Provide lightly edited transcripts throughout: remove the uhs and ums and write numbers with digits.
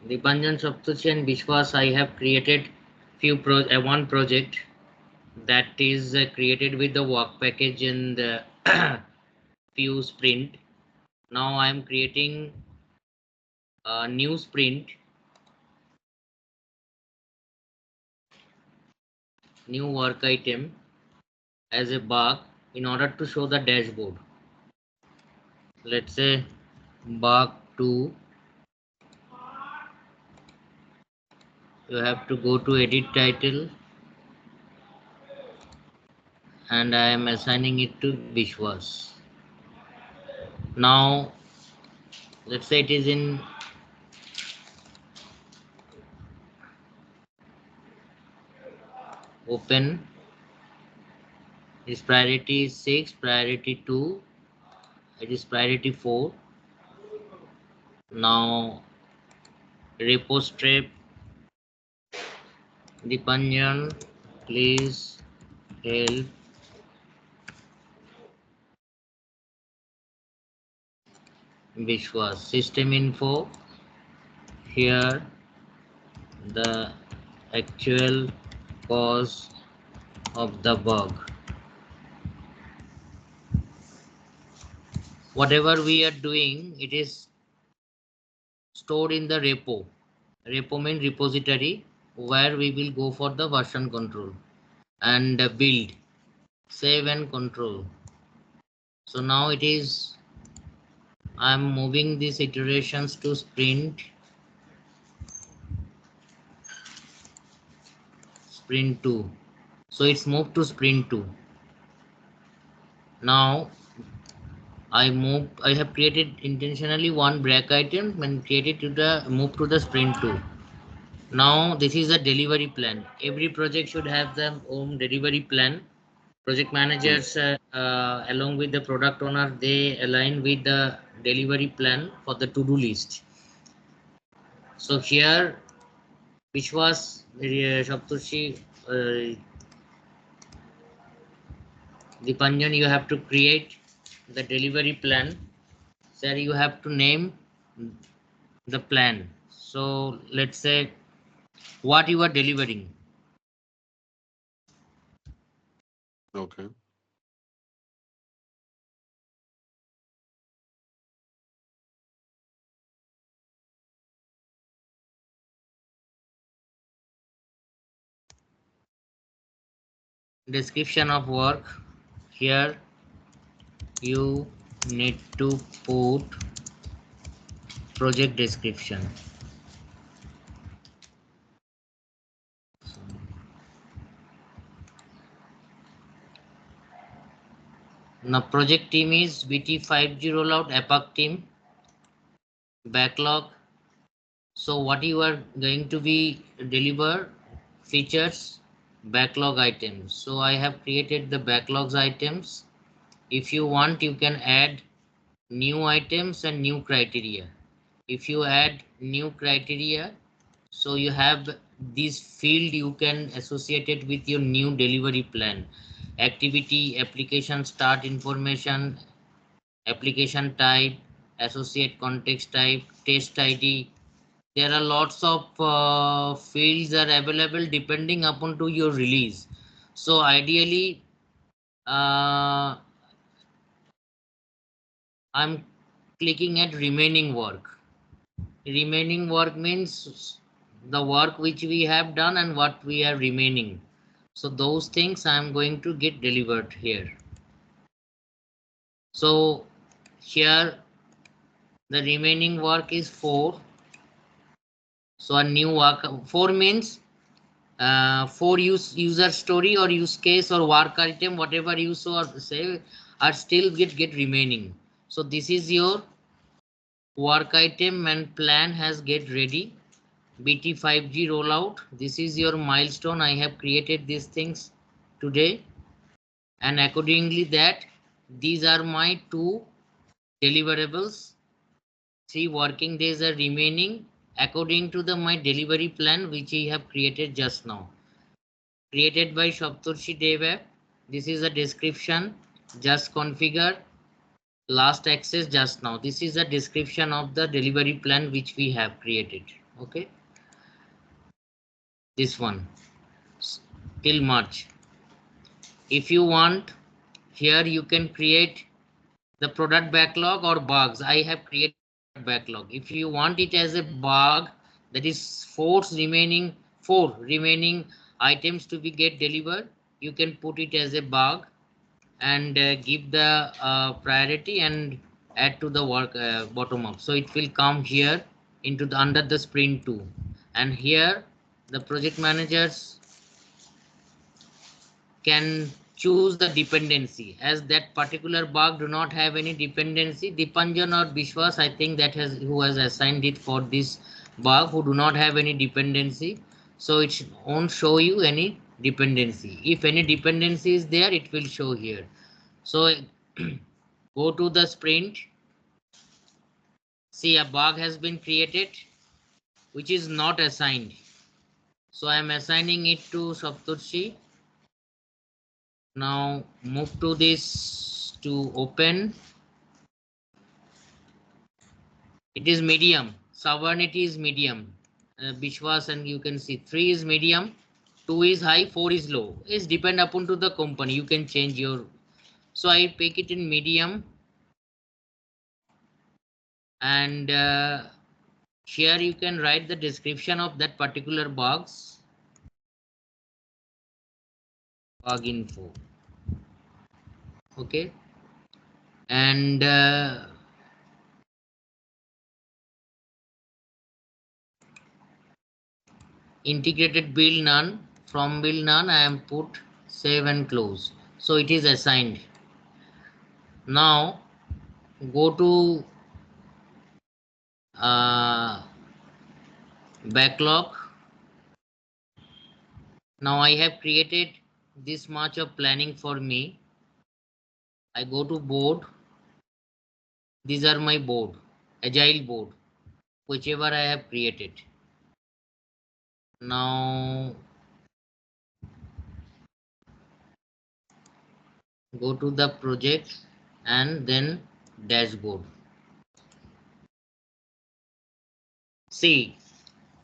Dipanjan, Saptarshi and Vishwas, I have created one project that is created with the work package and the few sprint. Now I am creating a new sprint, new work item as a bug in order to show the dashboard. Let's say bug 2. You have to go to edit title and I am assigning it to Vishwas. Now let's say it is in open. Its priority is 6, priority 2, it is priority 4. Now repo strip Dipanjan, please help Vishwas. System info, here the actual cause of the bug. Whatever we are doing, it is stored in the repo. Repo means repository, where we will go for the version control and build, save and control. So now it is, I am moving these iterations to sprint 2. So it's moved to sprint 2. Now I have created intentionally one break item and created to the move to the sprint 2. Now this is a delivery plan. Every project should have their own delivery plan. Project managers along with the product owner, they align with the delivery plan for the to-do list. So here, which was Saptarshi, Dipanjan, you have to create the delivery plan. Sir, you have to name the plan. So let's say what you are delivering. Okay. Description of work. Here you need to put project description. Now project team is BT50 rollout APAC team. Backlog. So what you are going to be deliver features, backlog items. So I have created the backlogs items. If you want, you can add new items and new criteria. If you add new criteria, so you have this field you can associate it with your new delivery plan. Activity, application start information, application type, associate context type, test ID. There are lots of fields are available depending upon to your release. So ideally, uh, I'm clicking at remaining work. Remaining work means the work which we have done and what we are remaining. So those things I'm going to get delivered here. So here the remaining work is 4. So a new work 4 means for user story or use case or work item, whatever you saw or say are still get remaining. So this is your work item and plan has get ready. BT5G rollout. This is your milestone. I have created these things today, and accordingly that these are my 2 deliverables. 3 working days are remaining according to the my delivery plan which I have created just now. Created by Saptarshi Devopp. This is a description. Just configure. Last access just now. This is a description of the delivery plan which we have created. Okay, this one till March. If you want, here you can create the product backlog or bugs. I have created backlog. If you want it as a bug, that is four remaining items to be get delivered, you can put it as a bug and give the priority and add to the work bottom up. So it will come here into the under the sprint 2, and here the project managers can choose the dependency. As that particular bug do not have any dependency, Dipanjan or Bishwas, I think that has who has assigned it for this bug, who do not have any dependency, so it won't show you any dependency. If any dependency is there, it will show here. So go to the sprint, see a bug has been created which is not assigned, so I am assigning it to Saptarshi. Now move to this to open. It is medium. Sovereignty is medium. Bishwas, and you can see 3 is medium, 2 is high, 4 is low. It's depend upon to the company. You can change your. So I pick it in medium, and here you can write the description of that particular box. Bug info. Okay, and integrated build none. From build none, I am put save and close. So it is assigned. Now go to backlog. Now I have created this much of planning for me. I go to board. These are my board, agile board, whichever I have created. Now go to the project and then dashboard. See,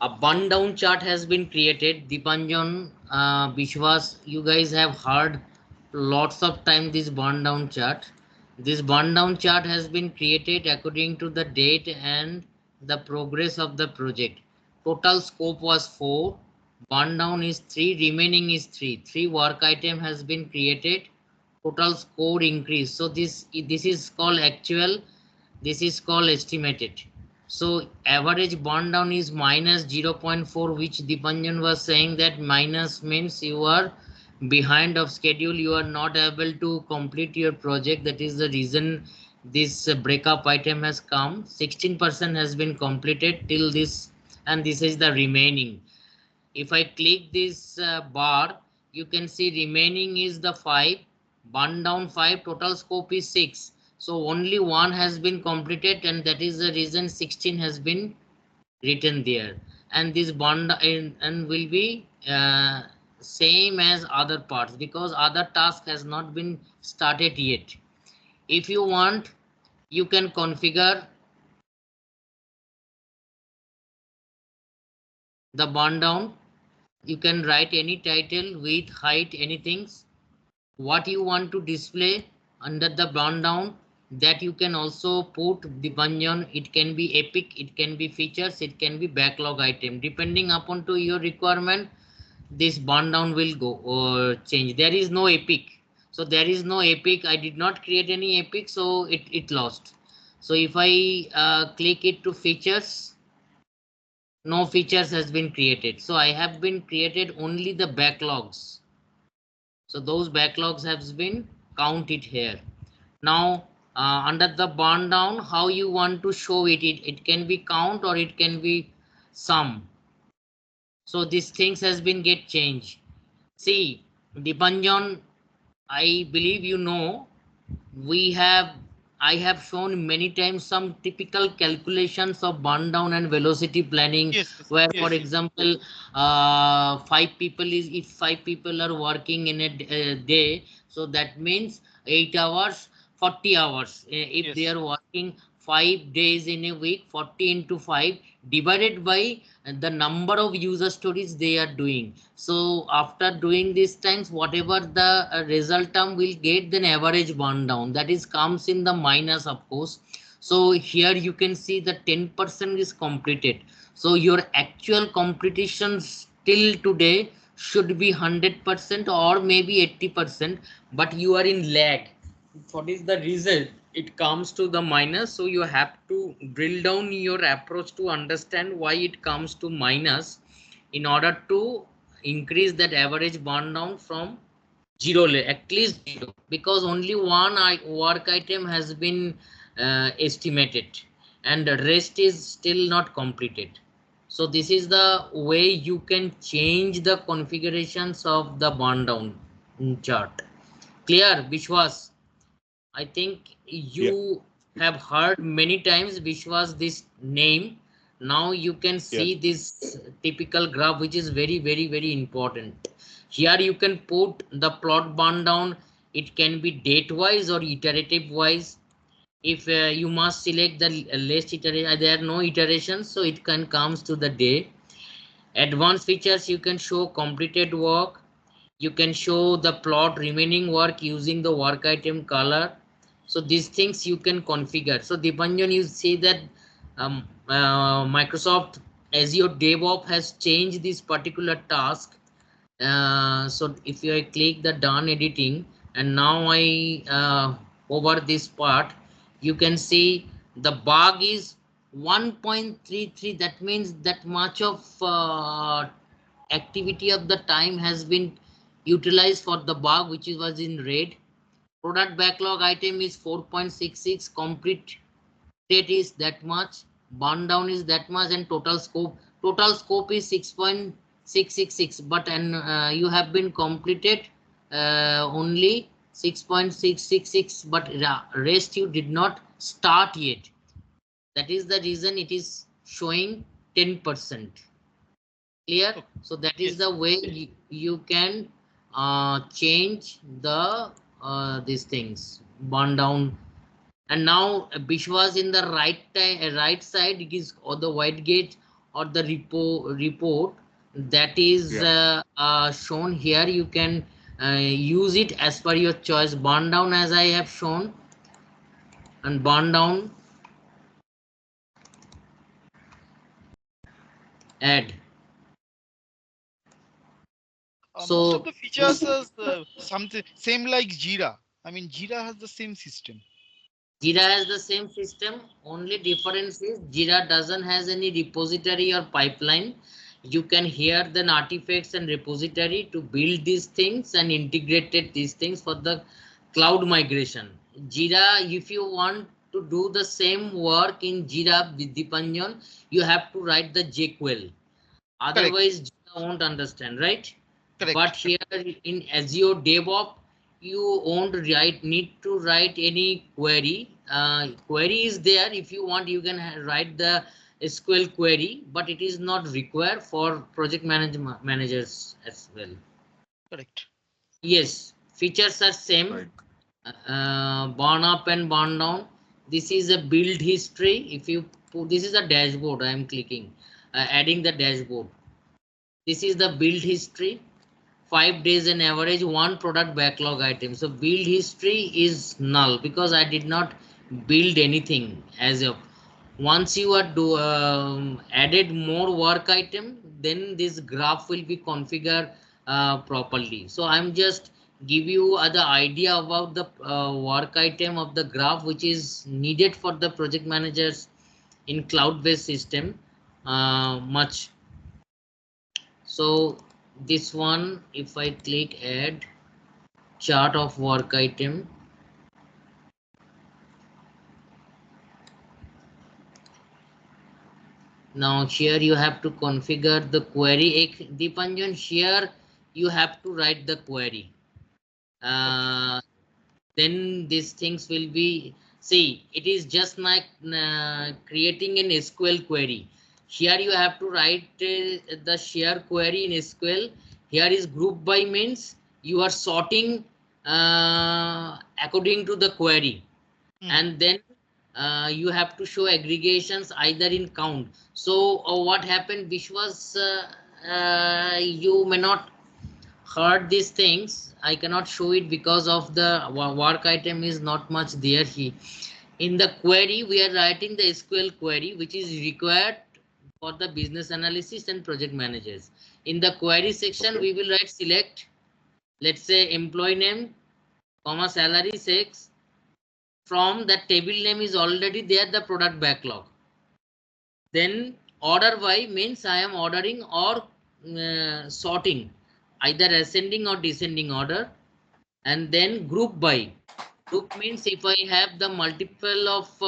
a burn down chart has been created. Dipanjan, Bishwas, you guys have heard lots of time this burn down chart. This burn down chart has been created according to the date and the progress of the project. Total scope was 4, burn down is 3, remaining is 3. 3 work item has been created. Total score increase. So this is called actual. This is called estimated. So average burn down is minus 0.4, which Dipanjan was saying that minus means you are behind of schedule, you are not able to complete your project. That is the reason this breakup item has come. 16% has been completed till this, and this is the remaining. If I click this bar, you can see remaining is the 5, burn down 5, total scope is 6. So only one has been completed, and that is the reason 16 has been written there. And this burn and will be same as other parts, because other task has not been started yet. If you want, you can configure the burn down. You can write any title, width, height, anything what you want to display under the burn down, that you can also put the bungeon. It can be epic, it can be features, it can be backlog item, depending upon to your requirement. This burn down will go or change. There is no epic, so there is no epic. I did not create any epic, so it lost. So if I click it to features, no features has been created. So I have been created only the backlogs. So those backlogs have been counted here. Now under the burn down, how you want to show it, it can be count or it can be sum. So these things has been get changed. See, Dipanjan, I believe you know, we have I have shown many times some typical calculations of burn down and velocity planning, Yes, yes, where for yes, example 5 people is, if 5 people are working in a day, so that means 8 hours, 40 hours. If they yes, are working 5 days in a week, 40 into 5 divided by the number of user stories they are doing. So after doing these times, whatever the result term will get, then average burn down, that is comes in the minus, of course. So here you can see the 10% is completed. So your actual completions till today should be 100% or maybe 80%, but you are in lag. What is the reason it comes to the minus? So you have to drill down your approach to understand why it comes to minus, in order to increase that average burn down from zero, at least zero, because only one work item has been estimated and the rest is still not completed. So this is the way you can change the configurations of the burn down chart. Clear, Vishwas? I think Yeah. you have heard many times which was this name. Now you can Yes. see this typical graph, which is very, very, very important. Here you can put the plot burn down. It can be date wise or iterative wise. If you must select the last iteration, there are no iterations, so it can comes to the day. Advanced features, you can show completed work. You can show the plot remaining work using the work item color. So these things you can configure. So Dipanjan, you see that Microsoft Azure Devopp has changed this particular task. So if I click the done editing, and now I over this part, you can see the bug is 1.33. That means that much of activity of the time has been utilized for the bug, which was in red. Product backlog item is 4.66, complete state is that much, burn down is that much, and total scope is 6.666, but and you have been completed only 6.666, but rest you did not start yet. That is the reason it is showing 10%. Clear? Okay. So that is Yes. the way you can change the these things, burn down. And now Bishwas in the right side, it is or the white gate or the report that is Yeah. shown here. You can use it as per your choice. Burn down as I have shown, and burn down, add. Most of So the features is something same like Jira. I mean, Jira has the same system. Jira has the same system, only difference is Jira doesn't has any repository or pipeline. You can hear the artifacts and repository to build these things and integrated these things for the cloud migration. Jira, if you want to do the same work in Jira with Dipanjan, you have to write the JQuery. Correct. Otherwise Jira won't understand, right? But Correct. here in Azure DevOps, you won't need to write any query. Query is there. If you want, you can write the SQL query, but it is not required for project managers as well. Correct. Yes, features are same. Right. Burn up and burn down. This is a build history. If you put, this is a dashboard. I am clicking, adding the dashboard. This is the build history. 5 days an average, one product backlog item. So build history is null because I did not build anything as of. Once you are added more work item, then this graph will be configured properly. So I'm just give you the idea about the work item of the graph, which is needed for the project managers in cloud based system much. So this one, if I click add chart of work item, now here you have to configure the query. Dipanjan, here you have to write the query. Okay. Then these things will be, see, it is just like creating an SQL query. Here you have to write the share query in SQL. Here is group by, means you are sorting according to the query, Hmm. and then you have to show aggregations either in count. So what happened, Vishwas, you may not heard these things. I cannot show it because of the work item is not much there here. In the query, we are writing the SQL query, which is required for the business analysis and project managers. In the query section, Okay. we will write select, let's say employee name, comma salary 6. From that table name is already there, the product backlog. Then order by means I am ordering or sorting, either ascending or descending order. And then group by. Group means if I have the multiple of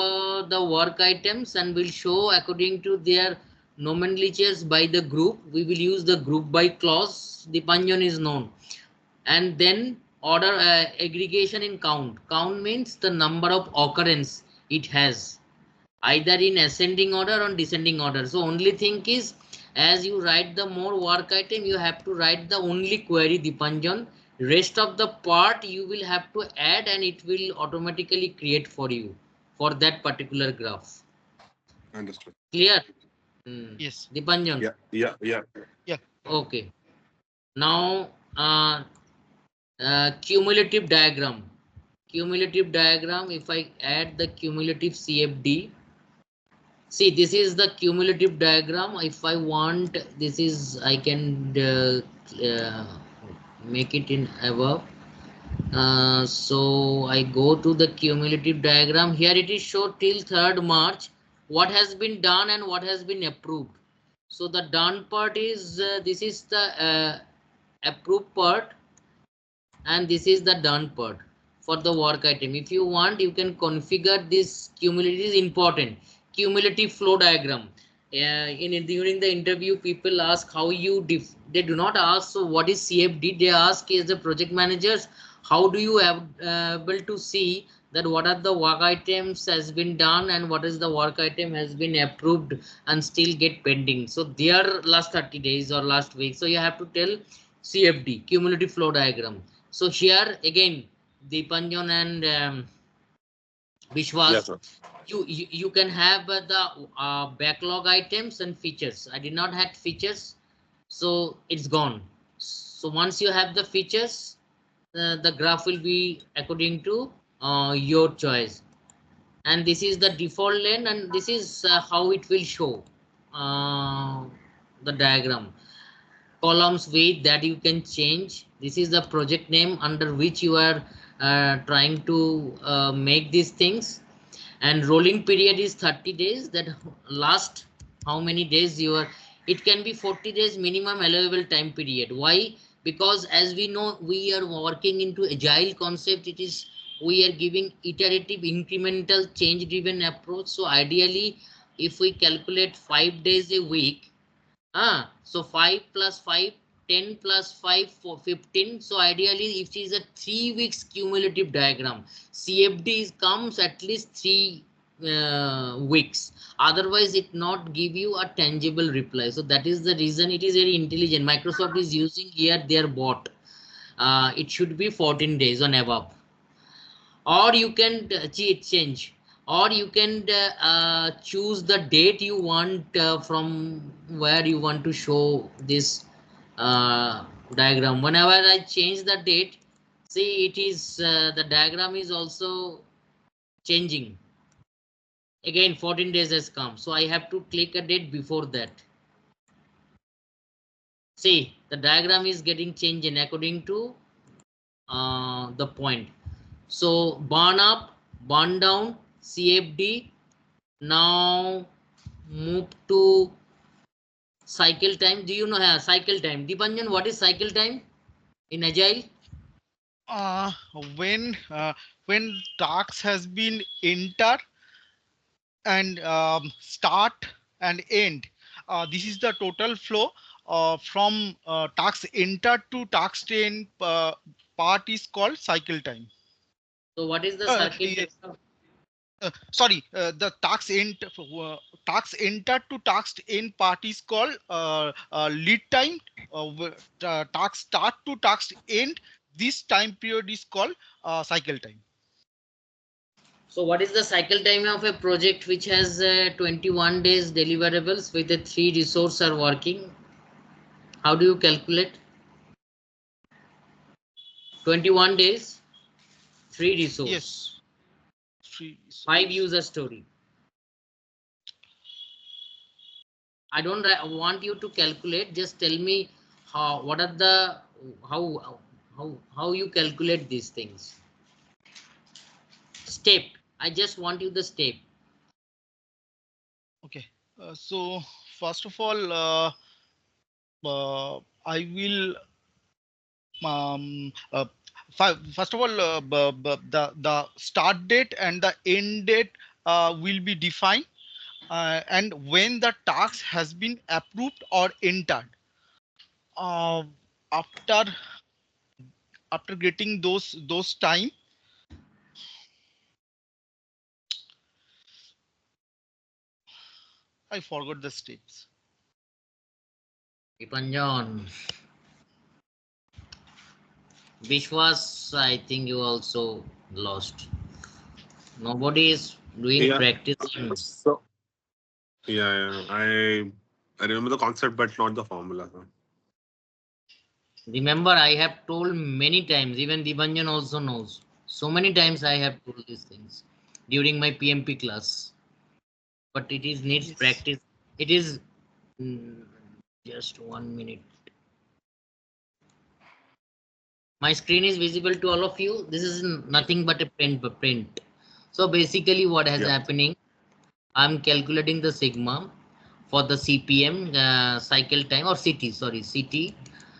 the work items and will show according to their nomenclatures by the group, we will use the group by clause. The Panjan is known. And then order aggregation in count. Count means the number of occurrence it has, either in ascending order or descending order. So only thing is, as you write the more work item, you have to write the only query Dipanjan. Rest of the part you will have to add and it will automatically create for you for that particular graph. Understood. Clear? Yes. Dipanjan. Yeah. Yeah. Okay. Now cumulative diagram. Cumulative diagram. If I add the cumulative CFD, see, this is the cumulative diagram. If I want, this is, I can make it in above. So I go to the cumulative diagram. Here it is shown till 3rd March, what has been done and what has been approved. So the done part is, this is the approved part, and this is the done part for the work item. If you want, you can configure this cumulative. Is important cumulative flow diagram. In during the interview, people ask how you they do not ask so what is CFD, they ask is the project managers, how do you have able to see that what are the work items has been done and what is the work item has been approved and still get pending. So their last 30 days or last week, so you have to tell CFD, cumulative flow diagram. So here again, Deepanjan and Yes, Vishwas, sir. you can have the backlog items and features. I did not have features, so it's gone. So once you have the features, the graph will be according to your choice. And this is the default lane, and this is how it will show uh, the diagram. Columns weight that you can change. This is the project name under which you are trying to make these things. And rolling period is 30 days. That last how many days you are, it can be 40 days minimum allowable time period. Why? Because as we know, we are working into agile concept. It is, we are giving iterative incremental change driven approach. So ideally, if we calculate 5 days a week, so 5 plus 5, 10 plus 5 for 15. So ideally, if it is a 3 weeks cumulative diagram, CFD comes at least 3 weeks. Otherwise, it not give you a tangible reply. So that is the reason it is very intelligent. Microsoft is using here their bot. It should be 14 days on above, or you can change, or you can choose the date you want from where you want to show this diagram. Whenever I change the date, see, it is the diagram is also changing. Again 14 days has come, so I have to click a date before that. See, the diagram is getting changing according to the point. So burn up, burn down, CFD. Now move to cycle time. Do you know cycle time? Dipanjan, what is cycle time in Agile? Uh, when uh, when task has been entered and start and end, this is the total flow from task entered to task end part is called cycle time. So what is the Uh, circuit yeah, time? sorry, the task entered to task end part is called lead time. Task start to task end, this time period is called cycle time. So what is the cycle time of a project which has 21 days deliverables with the 3 resources are working? How do you calculate? 21 days, 3 resource, Yes, free 5 resource. user story. I don't want you to calculate. Just tell me what are the how you calculate these things. Step. I just want you the step. Okay. So first of all, I will um, uh, first of all the start date and the end date will be defined, and when the task has been approved or entered. Uh, after getting those time, I forgot the steps. Dipanjan. Vishwas, I think you also lost. Nobody is doing Yeah. practicing. So yeah, I remember the concept, but not the formula. So. Remember, I have told many times, even Dipanjan also knows. So many times I have told these things during my PMP class. But it is needs Yes. practice. It is mm, just 1 minute. My screen is visible to all of you. This is nothing but a print. So basically what has Yeah. happening, I'm calculating the sigma for the CPM cycle time or CT, sorry, CT.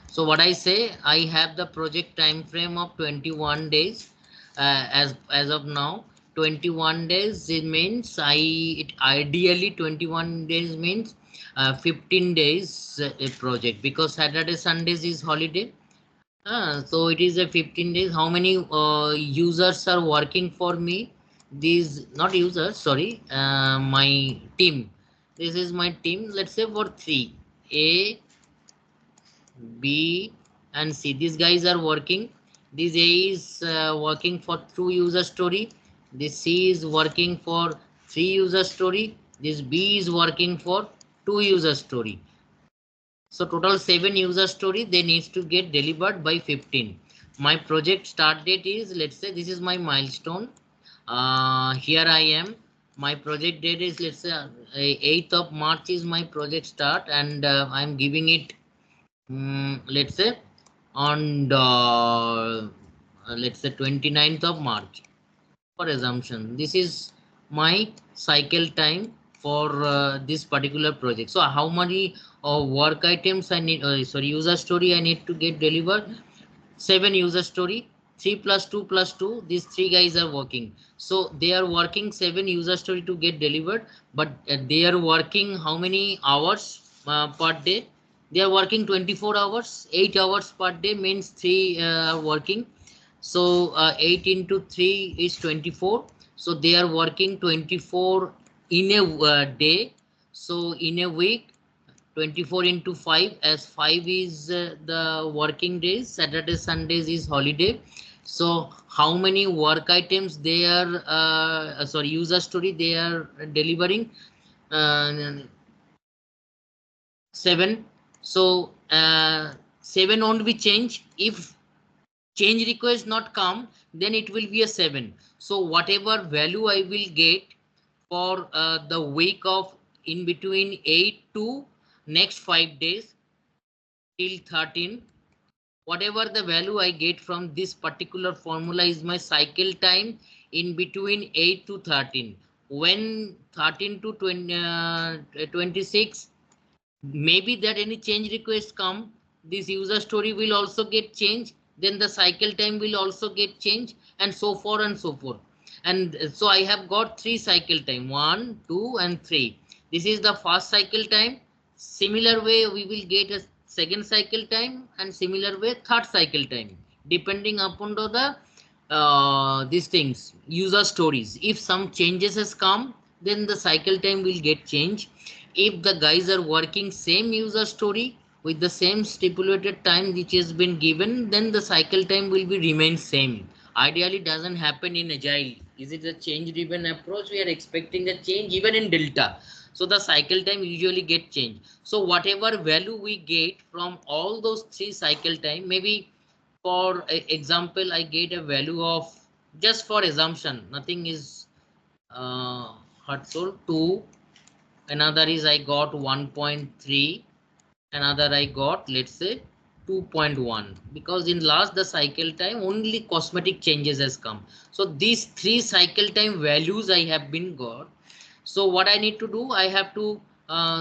So what I say, I have the project time frame of 21 days as of now. 21 days it means it ideally 21 days means 15 days a project, because Saturday Sundays is holiday. So it is a 15 days. How many users are working for me? These not users, sorry, my team. This is my team. Let's say for three, A, B, and C. These guys are working. This A is working for two user story. This C is working for three user story. This B is working for two user story. So total 7 user story they needs to get delivered by 15. My project start date is, let's say this is my milestone. Here I am. My project date is, let's say 8th of March is my project start, and I'm giving it let's say on the let's say 29th of March for assumption. This is my cycle time for this particular project. So how many work items I need, sorry, user story I need to get delivered? 7 user story. 3 plus 2 plus 2, these three guys are working. So they are working 7 user story to get delivered, but they are working how many hours per day? They are working 24 hours. 8 hours per day means 3 are working. So 8 into 3 is 24. So they are working 24 in a day. So in a week, 24 into 5, as 5 is the working days, Saturday Sundays is holiday. So how many work items they are sorry, user story they are delivering? uh, 7. So 7 won't be changed. If change request not come, then it will be a 7. So whatever value I will get for the week of in between 8 to next 5 days till 13, whatever the value I get from this particular formula is my cycle time in between 8 to 13. When 13 to 20, 26, maybe that any change request come, this user story will also get changed, then the cycle time will also get changed, and so forth and so forth. And so I have got 3 cycle time, 1, 2, and 3. This is the first cycle time. Similar way we will get a second cycle time, and similar way third cycle time, depending upon the these things user stories. If some changes has come, then the cycle time will get changed. If the guys are working same user story with the same stipulated time which has been given, then the cycle time will be remain same. Ideally doesn't happen in agile Is it a change driven approach? We are expecting a change even in delta. So the cycle time usually get changed. So whatever value we get from all those three cycle time, maybe for example, I get a value of, just for assumption, nothing is hurtful, 2, another is I got 1.3, another I got, let's say, 2.1, because in last the cycle time only cosmetic changes has come. So these three cycle time values I have been got. So what I need to do, I have to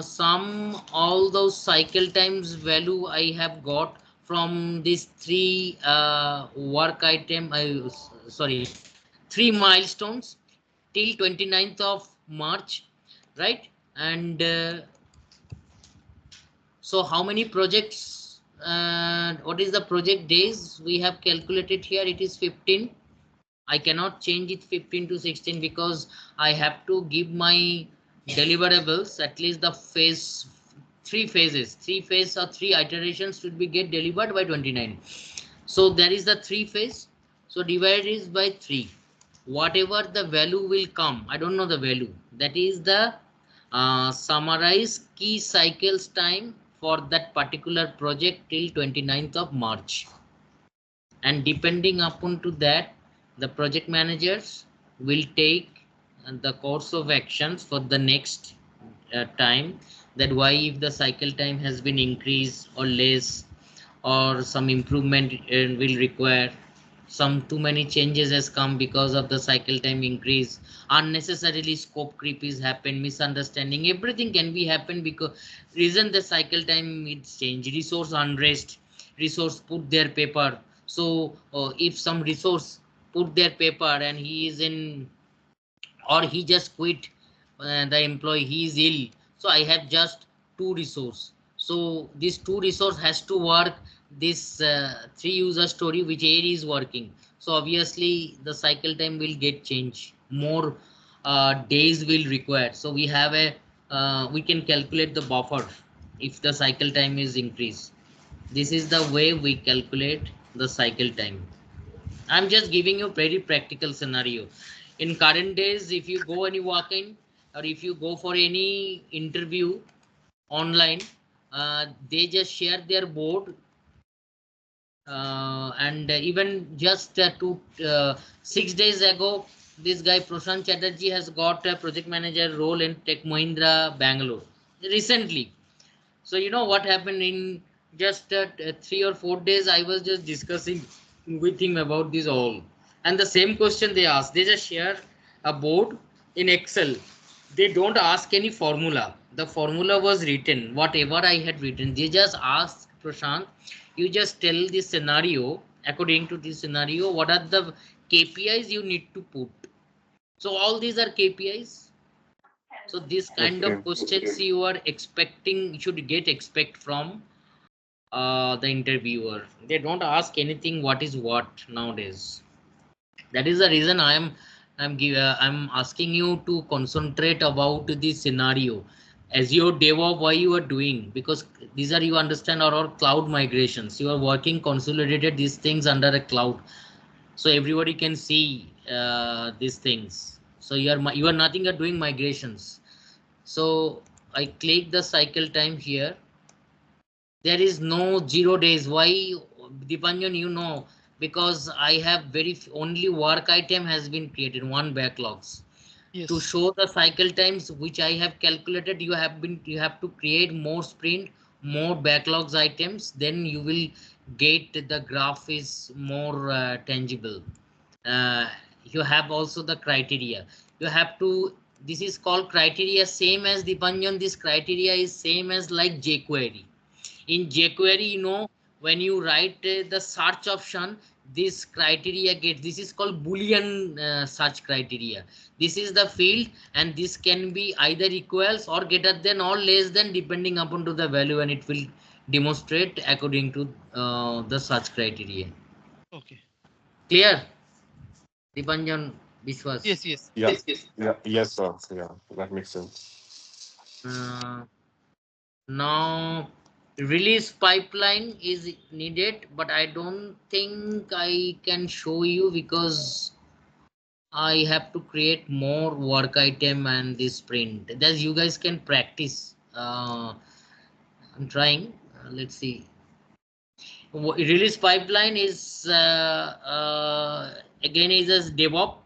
sum all those cycle times value I have got from these three work item, sorry, three milestones till 29th of March, right? And so how many projects, what is the project days we have calculated here? It is 15. I cannot change it 15 to 16 because I have to give my deliverables, at least the phase, three phase or three iterations should be get delivered by 29. So there is the three phase. So divided is by 3. Whatever the value will come, I don't know the value. That is the summarize key cycles time for that particular project till 29th of March. And depending upon to that, the project managers will take the course of actions for the next time, that why if the cycle time has been increased or less, or some improvement will require, some too many changes has come because of the cycle time increase, unnecessarily scope creep is happen, misunderstanding, everything can be happen because reason the cycle time is change, resource unrest, resource put their paper. So if some resource put their paper and he is in, or he just quit, the employee, he is ill, so I have just two resource, so this two resource has to work this three user story which A is working. So obviously the cycle time will get changed, more days will require. So we have a we can calculate the buffer if the cycle time is increased. This is the way we calculate the cycle time. I'm just giving you very practical scenario. In current days, if you go any walk-in or if you go for any interview online, they just share their board, and even just 6 days ago, this guy Prashant Chatterjee has got a project manager role in Tech Mahindra Bangalore recently. So you know what happened in just 3 or 4 days, I was just discussing with him about this all. And the same question they ask, they just share a board in Excel. They don't ask any formula. The formula was written, whatever I had written. They just ask Prashant, you just tell this scenario, according to this scenario, what are the KPIs you need to put. So all these are KPIs. So this kind of Okay. questions you are expecting, you should get expect from the interviewer. They don't ask anything what is what nowadays. That is the reason I'm asking you to concentrate about the scenario. Azure Devopp, why you are doing, because these are, you understand, are all cloud migrations. You are working consolidated these things under a cloud, so everybody can see these things. So you are nothing are doing migrations. So I click the cycle time here. There is no 0 days. Why, Dipanjan, you know, because I have only work item has been created, one backlogs. To Yes. show the cycle times which I have calculated, you have to create more sprint, more backlogs items, then you will get the graph is more tangible. uh, you have also the criteria, you have to, this is called criteria, same as Dipanjan, this criteria is same as like jQuery. In jQuery, you know, when you write the search option, this criteria gets, this is called Boolean search criteria. This is the field, and this can be either equals or greater than or less than, depending upon to the value, and it will demonstrate according to the search criteria. Okay. Clear, Dipanjan, Vishwas? Yes, yes. Yeah. Yeah. Yes, sir. Yeah, that makes sense. uh, Now release pipeline is needed, but I don't think I can show you because I have to create more work item and this sprint. That you guys can practice. I'm trying. Let's see. Release pipeline is again is as DevOps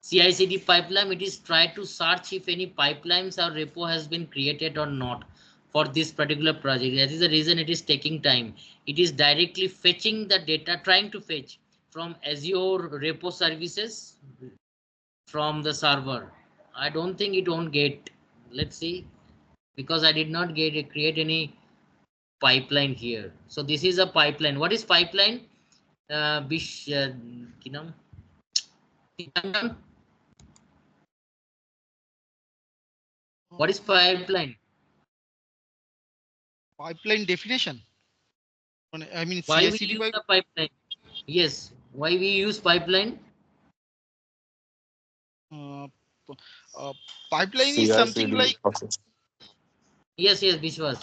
CI/CD pipeline. It is try to search if any pipelines or repo has been created or not for this particular project. That is the reason it is taking time. It is directly fetching the data, trying to fetch from Azure repo services from the server. I don't think it won't get. Let's see, because I did not get create any pipeline here. So this is a pipeline. What is pipeline? Bish, Kinam? Tipanjan? What is pipeline? Pipeline definition. I mean Why we CI/CD use pipe. the pipeline? Yes. Why we use pipeline? Uh, p- Pipeline is something CI/CD like process. Yes, yes, Bishwas.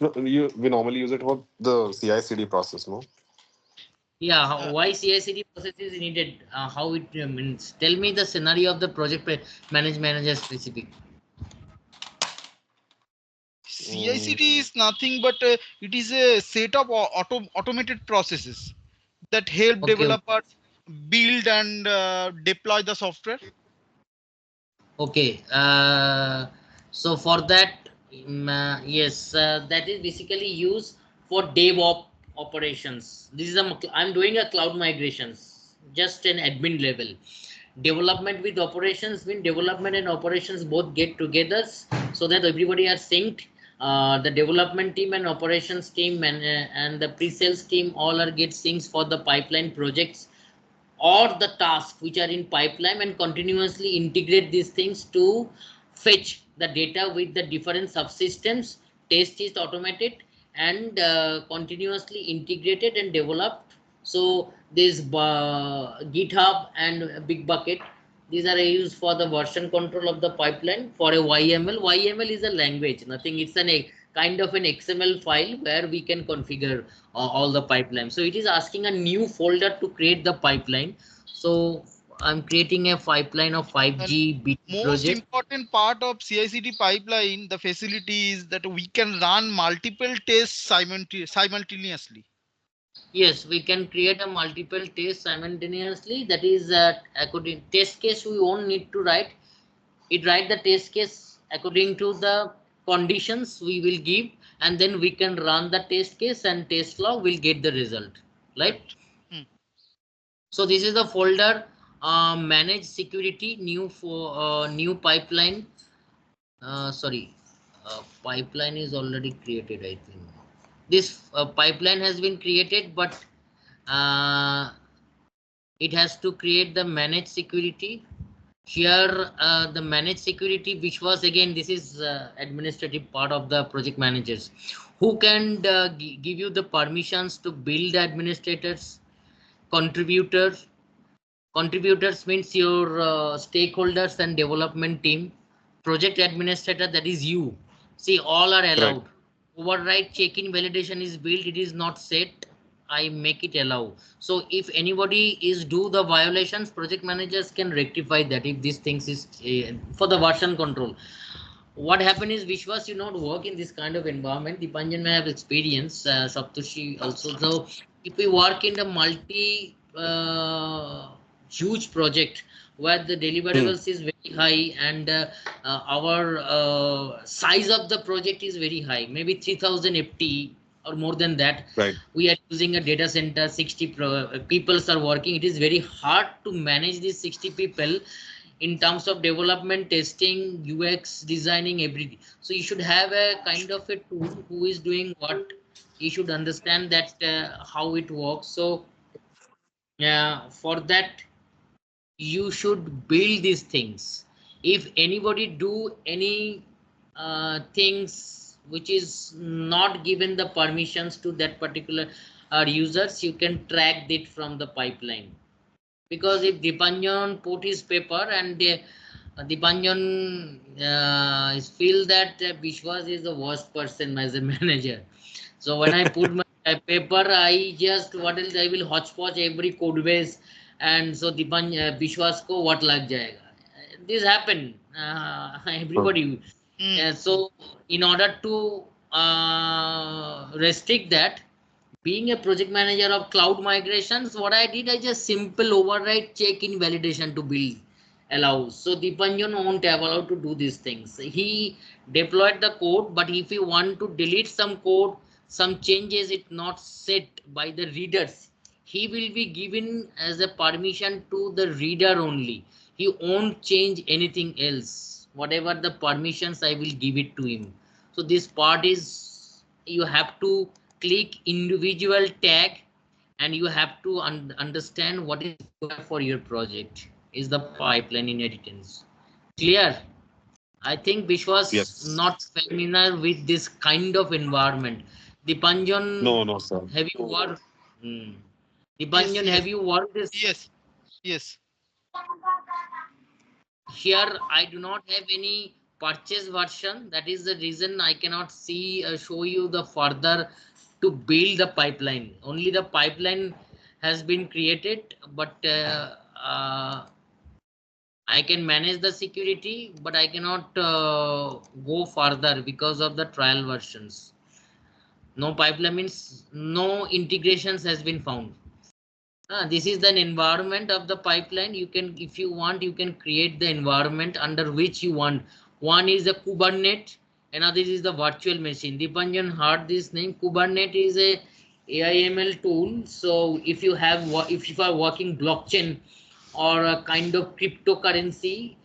No, we normally use it for the CI/CD process, no? Yeah, uh, why CI/CD process is needed? How it means? Tell me the scenario of the project manager specific. CI/CD Mm, is nothing but it is a set of automated processes that help Okay, developers build and deploy the software. okay. So for that, yes, that is basically used for DevOps operations. This is I'm doing a cloud migrations, just an admin level. Development with operations mean development and operations both get together so that everybody are synced. The development team and operations team and the pre-sales team all are get synced for the pipeline projects or the tasks which are in pipeline, and continuously integrate these things to fetch the data with the different subsystems. Test is automated and continuously integrated and developed. So this GitHub and Big Bucket, these are used for the version control of the pipeline. For a YML is a language, nothing. It's a kind of an XML file where we can configure all the pipeline. So it is asking a new folder to create the pipeline. So I'm creating a pipeline of And 5G BT most project. important part of CI/CD pipeline, the facility is that we can run multiple tests simultaneously. Yes, we can create a multiple test simultaneously. That is according test case we won't need to write. It write the test case according to the conditions we will give, and then we can run the test case and test log will get the result. Right? Correct. Hmm. So this is the folder manage security new for new pipeline. Sorry, pipeline is already created. I think this pipeline has been created, but uh, it has to create the managed security. Here, the managed security, which was again, this is administrative part of the project managers, who can give you the permissions to build administrators, contributors. Contributors means your stakeholders and development team. Project administrator, that is you. See, all are right. allowed. Override check-in validation is built. It is not set. I make it allow. So if anybody is do the violations, project managers can rectify that if these things is for the version control. What happened is Vishwas, you not work in this kind of environment. Dipanjan may have experience, Saptushi also. So if we work in the multi huge project where the Hmm, deliverables is very high and our size of the project is very high, maybe 3000 FT or more than that. right. We are using a data center, 60 people are working. It is very hard to manage these 60 people in terms of development, testing, UX, designing, everything. So you should have a kind of a tool who is doing what. You should understand that how it works. So for that, you should build these things. If anybody do any things which is not given the permissions to that particular users, you can track it from the pipeline. Because if Dipanjan put his paper and Dipanjan feel that Bishwas is the worst person as a manager. So when I put my paper, I just what else I will hodgepodge every code base and so Bishwas ko what lag jayega. This happen, everybody. So in order to restrict that, being a project manager of cloud migrations, what I did, I just simple override check in validation to build allows. So Dipanjan won't have allowed to do these things. He deployed the code, but if you want to delete some code, some changes it not set by the readers, he will be given as a permission to the reader only. He won't change anything else. Whatever the permissions, I will give it to him. So this part is, you have to click individual tag, and you have to understand what is for your project is the pipeline inheritance. Clear? I think Bishwas Yes. not familiar with this kind of environment. Dipanjan, No, no, sir. have you worked? Hmm. Yes, Dipanjan, yes, have you worked this? yes, yes. Here I do not have any purchase version. That is the reason I cannot see show you the further to build the pipeline. Only the pipeline has been created, but I can manage the security, but I cannot go further because of the trial versions. No pipeline means no integrations has been found. This is the environment of the pipeline. You can, if you want, you can create the environment under which you want. One is the Kubernetes, another is the virtual machine. Dipanjan heard this name. Kubernetes is a AIML tool. So if you have, if you are working blockchain or a kind of cryptocurrency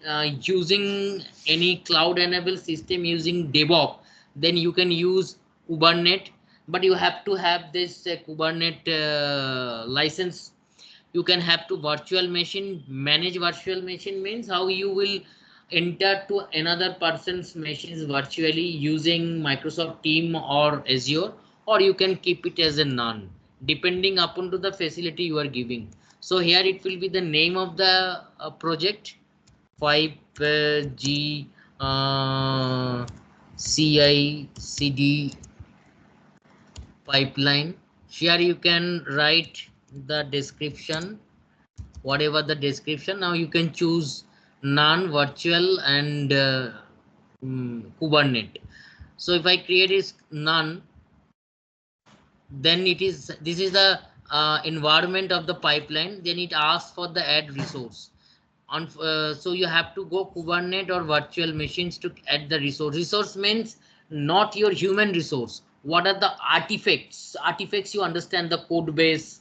using any cloud enabled system using DevOps, then you can use Kubernetes, but you have to have this Kubernetes license. You can have to virtual machine. Manage virtual machine means how you will enter to another person's machines virtually using Microsoft Team or Azure, or you can keep it as a none depending upon to the facility you are giving. So here it will be the name of the project 5G CI/CD pipeline. Here you can write the description, whatever the description. Now you can choose none, virtual, and Kubernetes. So if I create is none, then it is, this is the environment of the pipeline. Then it asks for the add resource on. So you have to go Kubernetes or virtual machines to add the resource. Resource means not your human resource. What are the artifacts? Artifacts, you understand, the code base,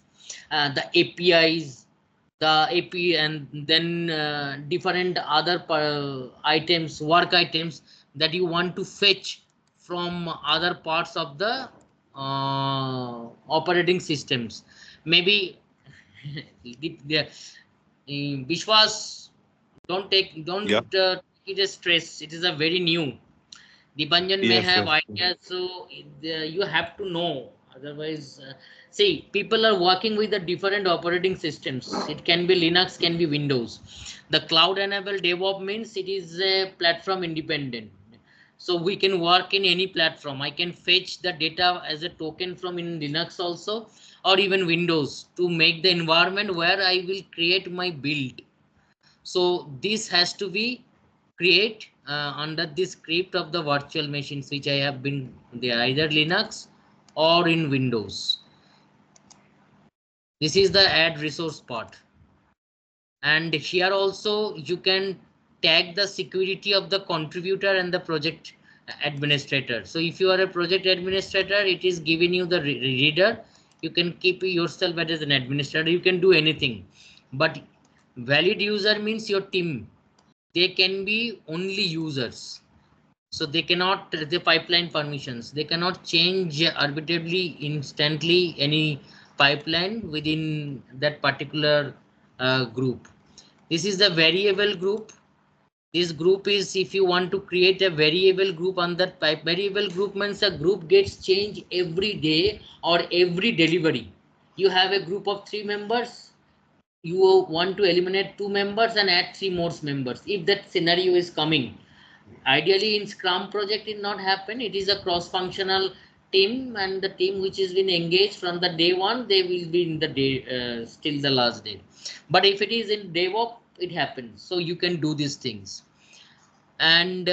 the APIs, the AP, and then different other items, work items that you want to fetch from other parts of the operating systems. Maybe Bishwas, Yeah. don't take it as stress. It is a very new. Dipanjan may Yes, have yes. ideas, so you have to know. Otherwise, see, people are working with the different operating systems. It can be Linux, can be Windows. The cloud-enabled DevOps means it is a platform independent. So we can work in any platform. I can fetch the data as a token from in Linux also, or even Windows to make the environment where I will create my build. So this has to be create under this script of the virtual machines which I have been, they are either Linux or in Windows. This is the add resource part. And here also you can tag the security of the contributor and the project administrator. So if you are a project administrator, it is giving you the reader. You can keep yourself as an administrator. You can do anything. But valid user means your team. They can be only users. So they cannot, the pipeline permissions, they cannot change arbitrarily instantly any pipeline within that particular group. This is the variable group. This group is, if you want to create a variable group on that pipe, variable group means a group gets changed every day or every delivery. You have a group of 3 members, you want to eliminate 2 members and add 3 more members if that scenario is coming. Ideally in Scrum project it not happen. It is a cross functional team, and the team which has been engaged from the day one, they will be in the day still the last day. But if it is in DevOps, it happens. So you can do these things. And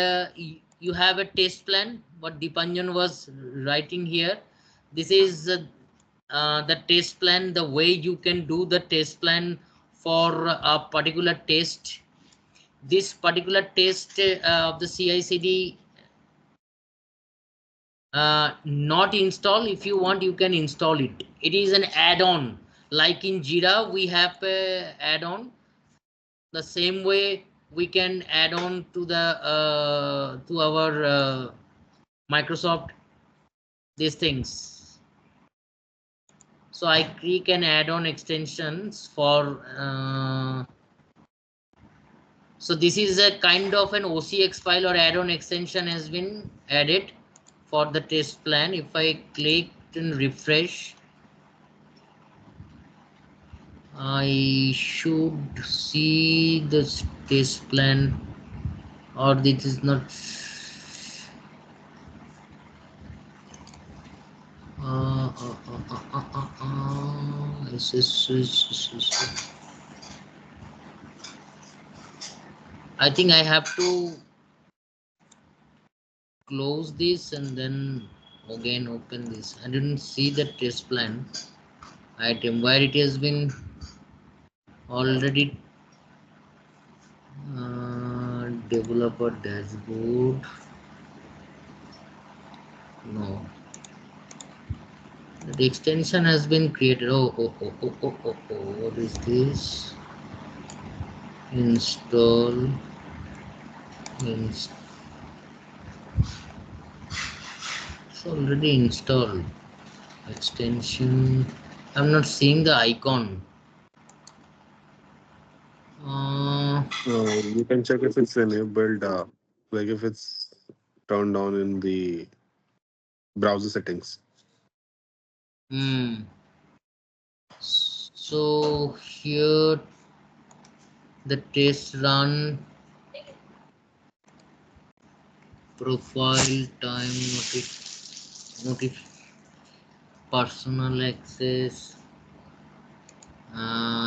you have a test plan. What Dipanjan was writing here, this is the test plan, the way you can do the test plan for a particular test. This particular test of the CI/CD not install. If you want, you can install it. It is an add-on, like in Jira we have a add-on. The same way we can add on to the to our Microsoft these things. So I click and add on extensions for so this is a kind of an OCX file or add-on extension has been added for the test plan. If I click and refresh, I should see this test plan, or this is not. I think I have to close this and then again open this. I didn't see the test plan item where it has been already developer dashboard. No, the extension has been created. What is this? Install. It's already installed. Extension. I'm not seeing the icon. You can check if it's enabled, like if it's turned on in the browser settings. So here the test run, profile, time, notif personal access,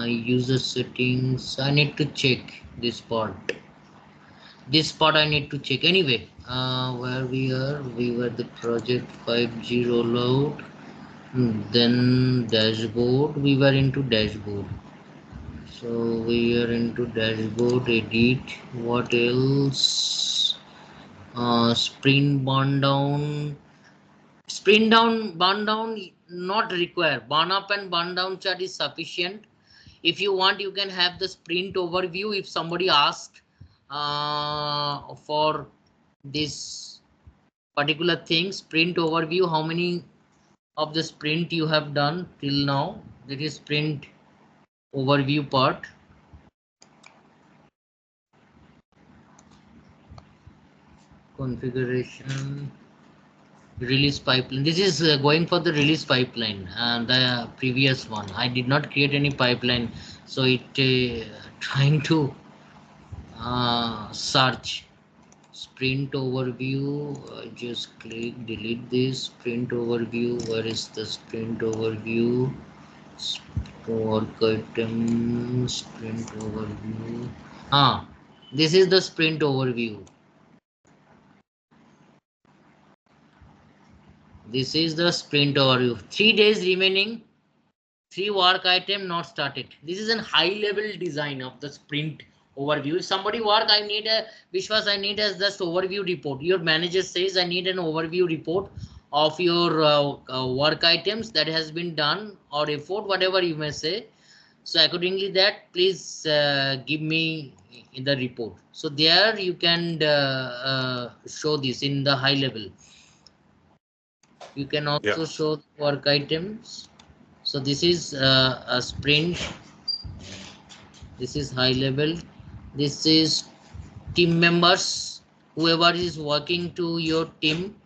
user settings. I need to check this part. This part I need to check anyway. Where we were the project 5G rollout. Then dashboard, we were into dashboard. So we are into dashboard, edit. What else? Sprint burn down. Sprint down, burn down not required. Burn up and burn down chart is sufficient. If you want, you can have the sprint overview. If somebody asked for this particular thing, sprint overview, how many of the sprint you have done till now, that is sprint overview part. Configuration, release pipeline. This is going for the release pipeline, and the previous one I did not create any pipeline, so it trying to search sprint overview. Just click delete this sprint overview. Where is the sprint overview? Work item, sprint overview. This is the sprint overview. This is the sprint overview. 3 days remaining, 3 work item not started. This is a high level design of the sprint overview. If somebody work, I need a Vishwas, I need a just overview report. Your manager says I need an overview report of your work items that has been done or effort, whatever you may say. So accordingly that, please give me in the report. So there you can show this in the high level. You can also show work items. So this is a sprint. This is high level. This is team members. Whoever is working to your team.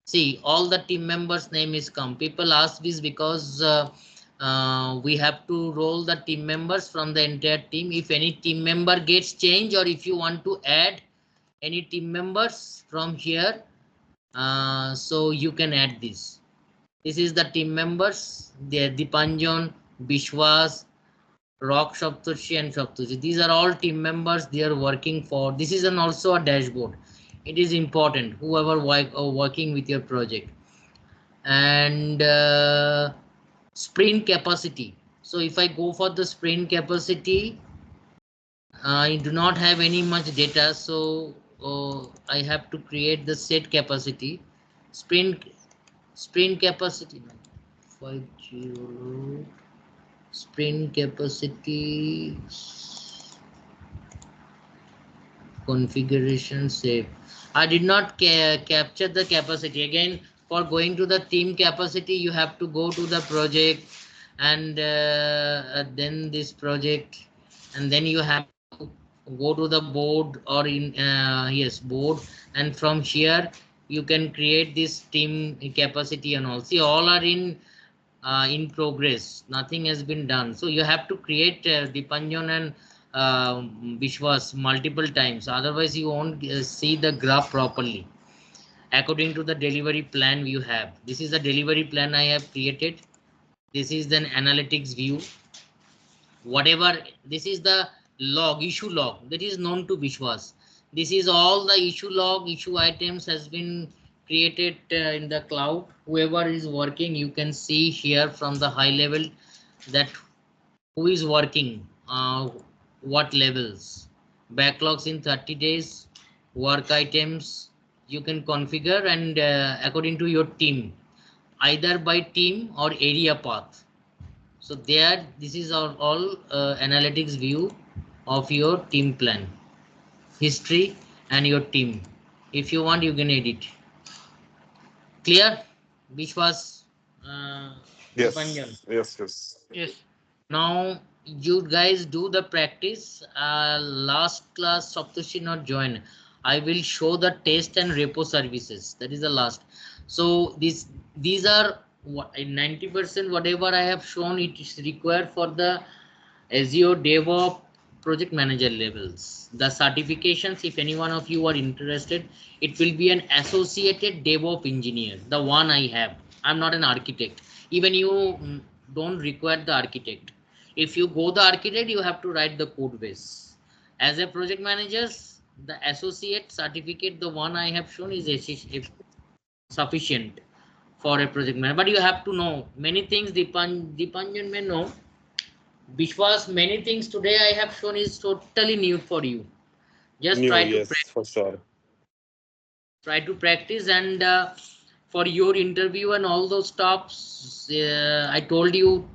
See, all the team members' name is come. People ask this because we have to roll the team members from the entire team. If any team member gets changed, or if you want to add any team members from here, so you can add this. This is the team members. They are Dipanjan, Bishwas, Rock Saptarshi and Saptarshi. These are all team members. They are working for. This is an also a dashboard. It is important. Whoever working with your project and sprint capacity. So if I go for the sprint capacity, I do not have any much data, so I have to create the set capacity. Sprint sprint capacity 50 sprint capacity configuration save. I did not capture the capacity. Again, for going to the team capacity, you have to go to the project and then this project, and then you have to go to the board or in yes board, and from here you can create this team capacity and all. See, all are in progress. Nothing has been done. So you have to create Dipanjan and Vishwas multiple times. Otherwise, you won't see the graph properly. According to the delivery plan you have. This is the delivery plan I have created. This is the analytics view. Whatever, this is the log, issue log that is known to Vishwas. This is all the issue log, issue items has been created in the cloud. Whoever is working, you can see here from the high level that who is working, what levels, backlogs in 30 days, work items you can configure, and according to your team, either by team or area path. So there, this is all analytics view of your team plan, history and your team. If you want, you can edit. Clear? Which was Dipanjan. Yes, yes, yes. Yes. Now you guys do the practice. Last class Saptoshi not join. I will show the test and repo services. That is the last. So these are what 90% whatever I have shown. It is required for the Azure Devopp project manager levels. The certifications, if any one of you are interested, it will be an associated DevOps engineer. The one I have. I'm not an architect. Even you don't require the architect. If you go the architect, you have to write the code base. As a project manager, the associate certificate, the one I have shown, is sufficient for a project manager. But you have to know many things. Dipanjan may know. Because many things today I have shown is totally new for you. Just New, yes, for sure. try to practice, and for your interview and all those stops, I told you